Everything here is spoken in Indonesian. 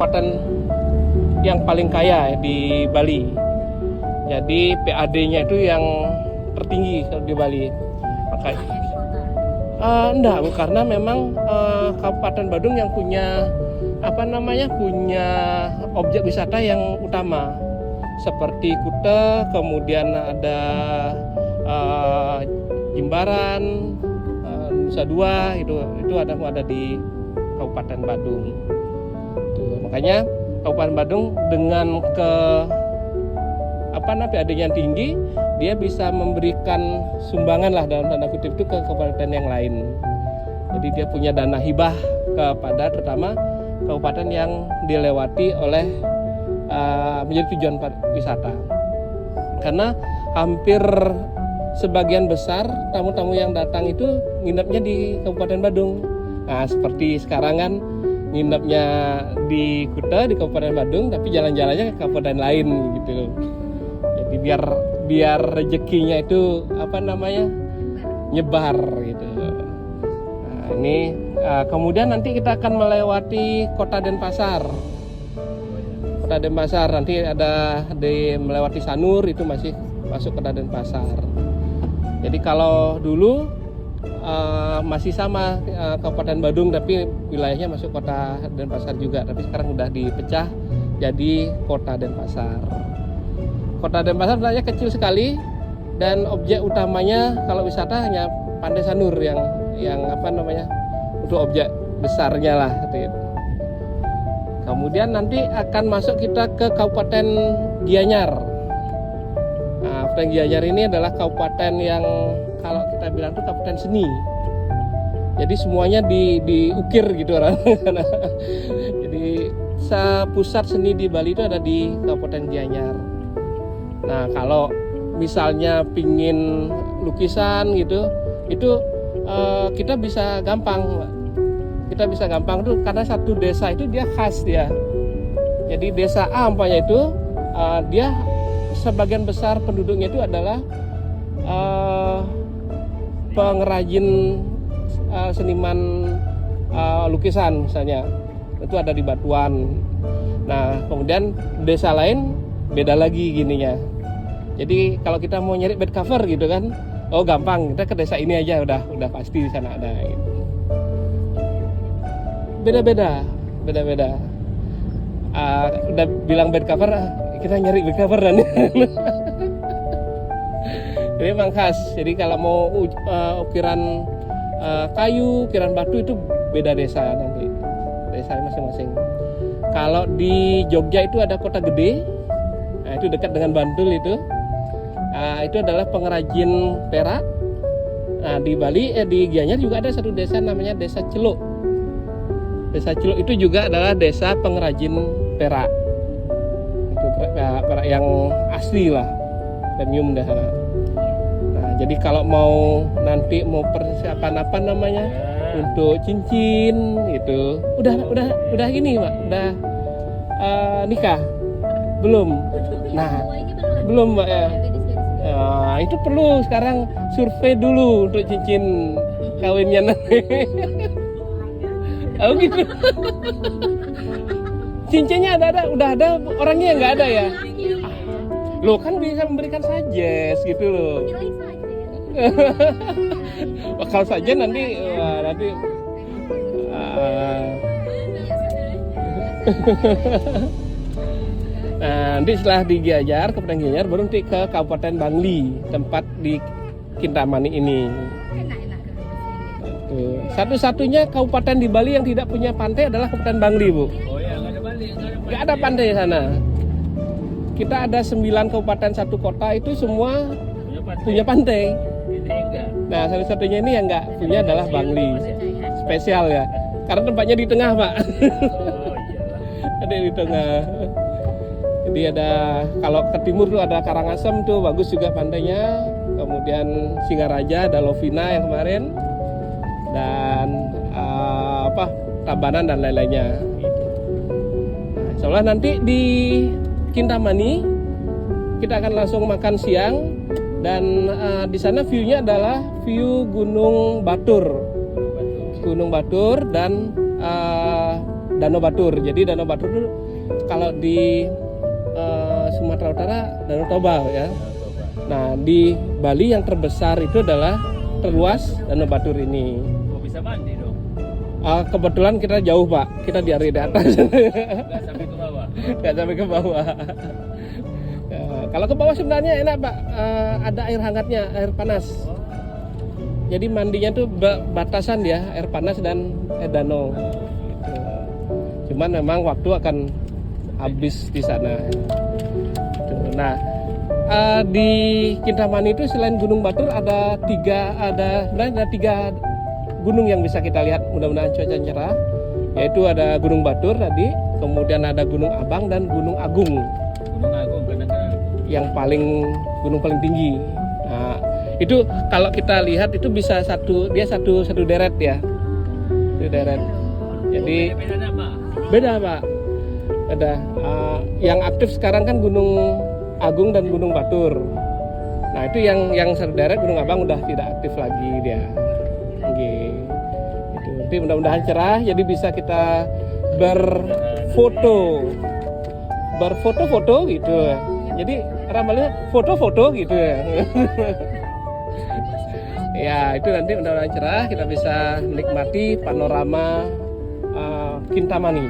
kabupaten yang paling kaya di Bali. Jadi PAD-nya itu yang tertinggi di Bali. Makanya enggak, Bu, karena memang Kabupaten Badung yang punya punya objek wisata yang utama seperti Kuta, kemudian ada Jimbaran, Nusa Dua, itu ada di Kabupaten Badung. Makanya Kabupaten Badung dengan PAD-nya yang tinggi, dia bisa memberikan sumbangan lah dalam tanda kutip itu ke kabupaten yang lain. Jadi dia punya dana hibah kepada terutama kabupaten yang dilewati oleh menjadi tujuan wisata. Karena hampir sebagian besar tamu-tamu yang datang itu nginepnya di Kabupaten Badung. Nah, seperti sekarang kan nginepnya di Kuta di Kabupaten Badung, tapi jalan-jalannya ke kabupaten lain gitu. Jadi biar rezekinya itu nyebar gitu. Nah, ini kemudian nanti kita akan melewati Kota Denpasar. Kota Denpasar nanti ada melewati Sanur, itu masih masuk Kota Denpasar. Jadi kalau dulu masih sama Kabupaten Badung tapi wilayahnya masuk Kota Denpasar juga, tapi sekarang udah dipecah jadi Kota Denpasar. Kota Denpasar sebenarnya kecil sekali dan objek utamanya kalau wisata hanya Pantai Sanur yang untuk objek besarnya lah gitu. Kemudian nanti akan masuk kita ke Kabupaten Gianyar. Nah, Kabupaten Gianyar ini adalah kabupaten yang kalau kita bilang itu kabupaten seni. Jadi semuanya diukir gitu orang. Jadi pusat seni di Bali itu ada di Kabupaten Gianyar. Nah, kalau misalnya pingin lukisan gitu, itu kita bisa gampang. Kita bisa gampang tuh karena satu desa itu dia khas dia. Jadi desa A umpamanya itu dia sebagian besar penduduknya itu adalah pengrajin seniman lukisan misalnya. Itu ada di Batuan. Nah, kemudian desa lain beda lagi gininya. Jadi kalau kita mau nyari bed cover gitu kan, oh gampang, kita ke desa ini aja udah pasti di sana ada. Gitu. Beda-beda. Udah bilang bed cover, kita nyari bed cover dan jadi memang khas. Jadi kalau mau ukiran kayu, ukiran batu itu beda desa nanti, desa masing-masing. Kalau di Jogja itu ada Kota Gede, nah itu dekat dengan Bantul itu. Itu adalah pengrajin perak. Nah, di Bali di Gianyar juga ada satu desa namanya Desa Celuk. Desa Celuk itu juga adalah desa pengrajin perak. Itu perak yang asli lah, premium dah. Nah, jadi kalau mau persiapan untuk cincin itu udah ini, Pak, udah nikah belum? Nah, belum, Mbak ya. Nah, itu perlu sekarang survei dulu untuk cincin kawinnya nanti. Oh gitu. Cincinnya udah ada, orangnya nggak ada ya? Lo kan bisa memberikan suggest gitu loh. Bakal saja nanti. Nah, nanti setelah di Gianyar, Kabupaten Gianyar, baru nanti ke Kabupaten Bangli, tempat di Kintamani ini. Satu-satunya kabupaten di Bali yang tidak punya pantai adalah Kabupaten Bangli, Bu. Oh ya, nggak ada Bali. Nggak ada pantai di sana. Kita ada 9 kabupaten, 1 kota, itu semua punya pantai. Nah, satu-satunya ini yang nggak punya adalah Bangli. Spesial ya, karena tempatnya di tengah, Pak. Ada di tengah. Jadi ada, kalau ke timur tuh ada Karangasem tuh bagus juga pantainya. Kemudian Singaraja ada Lovina yang kemarin, dan Tabanan dan lain-lainnya. Nah, soalnya nanti di Kintamani kita akan langsung makan siang, dan di sana view-nya adalah view Gunung Batur dan Danau Batur. Jadi Danau Batur itu kalau di Sumatera Utara Danau Toba ya. Nah di Bali yang terbesar itu adalah terluas Danau Batur ini. Oh, bisa mandi dong. Kebetulan kita jauh Pak, kita di area di atas. Nggak sampai ke bawah. Nggak sampai ke bawah. Kalau ke bawah sebenarnya enak Pak, ada air hangatnya, air panas. Jadi mandinya tuh batasan ya, air panas dan air danau. Gitu. Cuman memang waktu akan habis di sana. Gitu. Nah, di Kintamani itu selain Gunung Batur ada tiga gunung yang bisa kita lihat. Mudah-mudahan cuaca cerah. Yaitu ada Gunung Batur tadi, kemudian ada Gunung Abang dan Gunung Agung. Gunung Agung benar-benar. Yang gunung paling tinggi. Nah, itu kalau kita lihat itu bisa satu deret ya. Satu deret. Jadi Beda nama. beda Pak. Beda. Yang aktif sekarang kan Gunung Agung dan Gunung Batur. Nah, itu yang satu deret Gunung Abang udah tidak aktif lagi dia. Oke. Itu nanti mudah-mudahan cerah jadi bisa kita berfoto-foto gitu. Jadi rambalnya foto-foto gitu ya. Ya itu nanti mudah-mudahan cerah kita bisa menikmati panorama Kintamani.